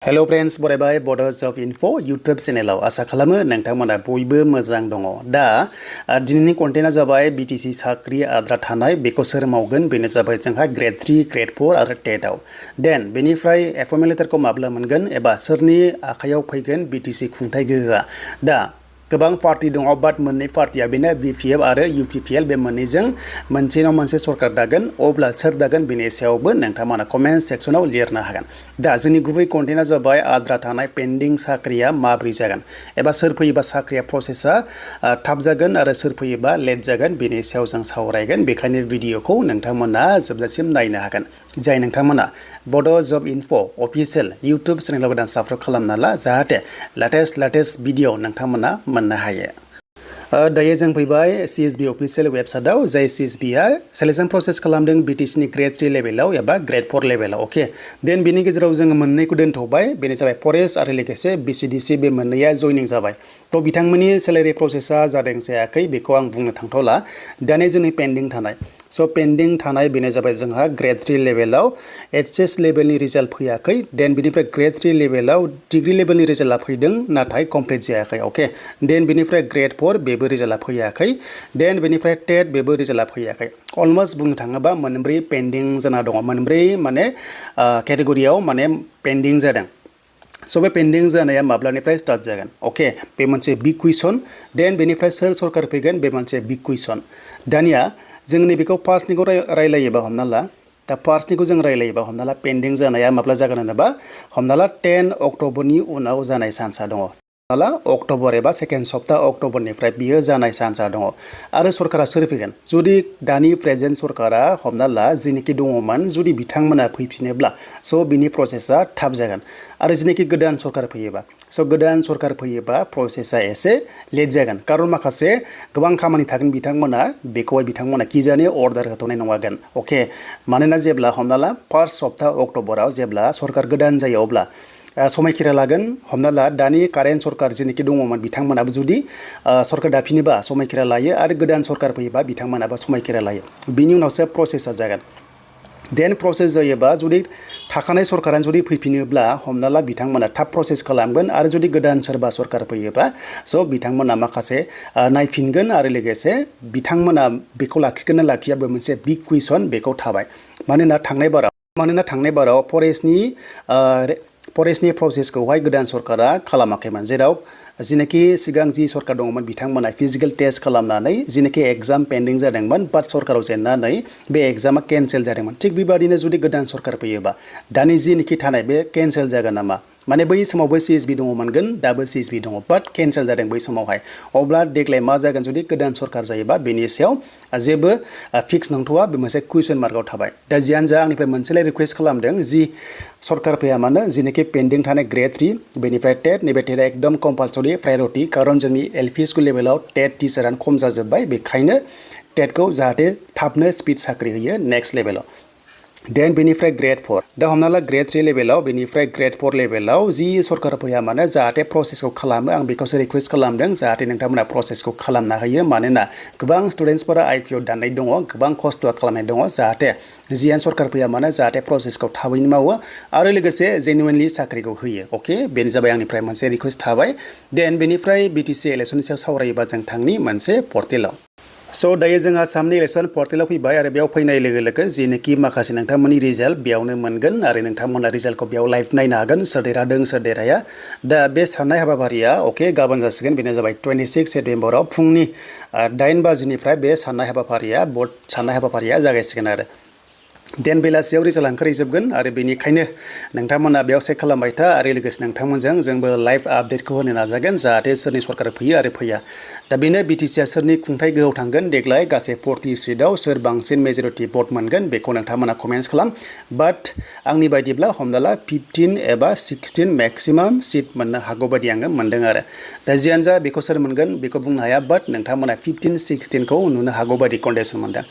Hello friends, बरायबाय Bodo Job Info YouTube चेनेलाव आसा खालामो नोंथांमोना बयबो मोजां दङ। दा दिनैनि कन्टेन्टआ जाबाय BTC साख्रि आद्रा थानाय बेखौ सोर मावगोन बेनो जाबाय जोंहा ग्रेड 3, ग्रेड 4 आरो TET आव। देन बेनिफ्राय एपइन्टमेन्ट लेटारखौ माब्ला मोनगोन एबा सोरनि आखायाव फैगोन BTC खुंथाय गोहोआ। दा गोबां पार्टी दङ बाट मोननै पार्टीया बेनो BPF आरो UPPL बे मोननैजों मोनसेनाव मोनसे सरकार दागोन अब्ला सोर दागोन बेनि सायावबो नोंथांमोना कमेन्ट सेक्सनाव लिरनो हागोन। दा जोंनि गुबै कन्टेन्टआ जाबाय आद्रा थानाय पेन्डिं साख्रिया माब्रै जागोन एबा सोर फैयोबा साख्रिया प्रसेसा थाब जागोन आरो सोर फैयोबा लेट जागोन बेनि सायाव जों सावरायगोन। बेखायनो भिडिअखौ नोंथांमोना जोबजासिम नायनो हागोन। जाय नोंथांमोना Bodo Job Info official YouTube चेनेलाव गोदान साबस्क्राइब खालामना ला जाहाथे लेटेस्ट भिडिअ नोंथांमोना मोननो हायो। दायो जों फैबाय CSB अफिसियेल वेबसाइटआव जाय CSBआ सेलेक्शन प्रसेस खालामदों BTC नि ग्रेड 3 लेभेलाव एबा ग्रेड 4 लेभेलाव। अके देन बेनि गेजेराव जों मोननैखौ दोनथ'बाय बेनो जाबाय फरेस्ट आरो लोगोसे BCDC बे मोननैया जयनिं जाबाय। थ' बिथांमोननि सेलेरि प्रसेसा जादों जायाखै बेखौ आं बुंनो थांथ'ला। दानि जोंनि पेन्डिं थानाय पेन्डिं थानाय बेनो जाबाय जोंहा ग्रेड 3 लेभेलाव HS लेभेलनि रिजाल्ट फैयाखै। देन बेनिफ्राय ग्रेड 3 लेभेलाव डिग्री लेभेलनि रिजाल्टआ फैदों नाथाय कमप्लिट जायाखै। अके देन बेनिफ्राय ग्रेड 4 बेबो रिजाल्टआ फैयाखै। देन बेनिफ्राय TET बेबो रिजाल्टआ फैयाखै। अलमोस्ट बुंनो थाङोबा मोनब्रै पेन्डिं जाना दङ। मोनब्रै माने केटेगरियाव माने पेन्डिं जादों। स' बे पेन्डिं जानाया माब्लानिफ्राय स्टार्ट जागोन। अके बे मोनसे बिग कुइसन। देन बेनिफ्राय सोर सरकार फैगोन बे मोनसे बिग कुइसन। दानिया जों नैबेखौ फार्स्टनिखौ रायलायोबा हमना ला दा फार्स्टनिखौ जों रायलायोबा हमना ला पेन्डिं जानाया माब्ला जागोन होनोबा हमना ला 10 अक्ट'बरनि उनाव जानाय चान्सआ दङ। हमना ला अक्ट'बर एबा सेकेन्ड सप्ता अक्ट'बरनिफ्राय बियो जानाय चान्सआ दङ। आरो सरकारा सोर फैगोन जुदि दानि प्रेजेन्ट सरकारा हमना ला जेनोखि दङमोन जुदि बिथांमोना फैफिनोब्ला स' बिनि प्रसेसा थाब जागोन। आरो जेनोखि गोदान सरकार फैयोबा गोदान सरकार फैयोबा प्रसेसा एसे लेट जागोन। कारन माखासे गोबां खामानि थागोन बिथांमोना बेखौहाय बिथांमोना किजानि अर्डार होथ'नाय नङागोन। अके मानोना जेब्ला हमना ला फार्स्ट सप्ता अक्ट'बराव जेब्ला सरकार गोदान जायो अब्ला समायखिरा लागोन। हमना ला दानि कारेन्ट सरकार जेनोखि दङमोन बिथांमोनाबो जुदि सरकार दाफिनोबा समायखिरा लायो आरो गोदान सरकार फैयोबा बिथांमोनाबो समायखिरा लायो। बिनि उनावसो प्रसेसा जागोन। देन प्रसेस जायोबा जुदि थाखानाय सरकारानो जुदि फैफिनोब्ला हमना ला बिथांमोना थाब प्रसेस खालामगोन आरो जुदि गोदान सोरबा सरकार फैयोबा स' बिथांमोना माखासे नायफिनगोन आरो लोगोसे बिथांमोना बेखौ लाखिगोन ना लाखिया बे मोनसे बिग कुइसन बेखौ थाबाय। मानोना थांनाय बाराव फरेस्टनि प्रसेसखौहाय गोदान सरकारा खालामाखैमोन। जेराव जिनोखि सिगां जि सरकार दङमोन बिथांमोना फिजिकेल टेस्ट खालामनानै जिनोखि एग्जाम पेन्डिं जादोंमोन बाट सरकाराव जेननानै बे एग्जामा केन्सेल जादोंमोन। थिग बेबादिनो जुदि गोदान सरकार फैयोबा दानि जिनोखि थानाय बे केन्सेल जागोन नामा। माने बै समावबो CSB दङमोनगोन दाबो CSB दङ बाट केन्सेल जादों बै समावहाय। अब्ला देग्लाय मा जागोन जुदि गोदान सरकार जायोबा बेनि सायाव जेबो फिक्स नंथ'वा बे मोनसे कुइसन मार्कआव थाबाय। दा जियानो जा आंनिफ्राय मोनसेलाय रिकुवेस्ट खालामदों जि सरकार फैया मानो जिनोखि पेन्डिं थानाय ग्रेड 3 बेनिफ्राय TET नैबे TET एकदम कम्पालसरि प्रायरिटि। कारन जोंनि LP स्कुल लेभेलाव TET टिचारानो खम जाजोब्बाय बेखायनो TET खौ जाहाथे थाबनो स्पिड साख्रि होयो नेक्स्ट लेभेलाव। देन बेनिफ्राय ग्रेड 4 दा हमना ला ग्रेड 3 लेभेलाव बेनिफ्राय ग्रेड 4 लेभेलाव जि सरकार फैया मानो जाहाथे प्रसेसखौ खालामो आं बेखौसो रिकुवेस्ट खालामदों जाहाथे नोंथांमोना प्रसेसखौ खालामना होयो। मानोना गोबां स्टुडेन्टसफोरा IPO दाननाय दङ गोबां खस्थ' खालामनाय दङ जाहाथे जियानो सरकार फैया मानो जाहाथे प्रसेसखौ थाबैनो मावो आरो लोगोसे जेनुइनलि साख्रिखौ होयो। अके बेनो जाबाय आंनिफ्राय मोनसे रिकुवेस्ट थाबाय। देन बेनिफ्राय BTC इलेक्सननि सायाव सावरायोबा जों थांनि मोनसे पर्टेलाव। स' दायो जों आसामनि इलेक्सन पर्टेलाव फैबाय आरो बेयाव फैनाय लोगो लोगो जेनोखि माखासे नोंथांमोननि रिजाल्ट बेयावनो मोनगोन आरो नोंथांमोना रिजाल्टखौ बेयाव लाइभ नायनो हागोन सोर देरहादों सोर देरहाया। दा बे साननाय हाबाफारिया अके गाबोन जासिगोन बेनो जाबाय 26 सेप्तेम्बराव फुंनि 8 बाजिनिफ्राय बे साननाय हाबाफारिया जागायसिगोन आरो देन बेलासियाव रिजाल्ट ओंखारहैजोबगोन आरो बेनिखायनो नोंथांमोना बेयाव चेक खालामबाय था आरो लोगोसे नोंथांमोनजों जोंबो लाइभ आपडेटखौ होनो नाजागोन जाहाथे सोरनि सरकार फैयो आरो फैया। दा बेनो BTCआ सोरनि खुंथाय गोहोआव थांगोन देग्लाय गासै 40 सिटआव सोर बांसिन मेजरिटि भट मोनगोन बेखौ नोंथांमोना कमेन्ट्स खालाम। बाट आंनि बायदिब्ला हमना ला 15 एबा 16 मेक्सिमाम सिट मोननो हागौ बायदि आङो मोनदों आरो। दा जियानो जा बेखौ सोर मोनगोन बेखौ बुंनो हाया बाट नोंथांमोना 15-16 खौ नुनो हागौ बायदि कन्डिसन मोनदों।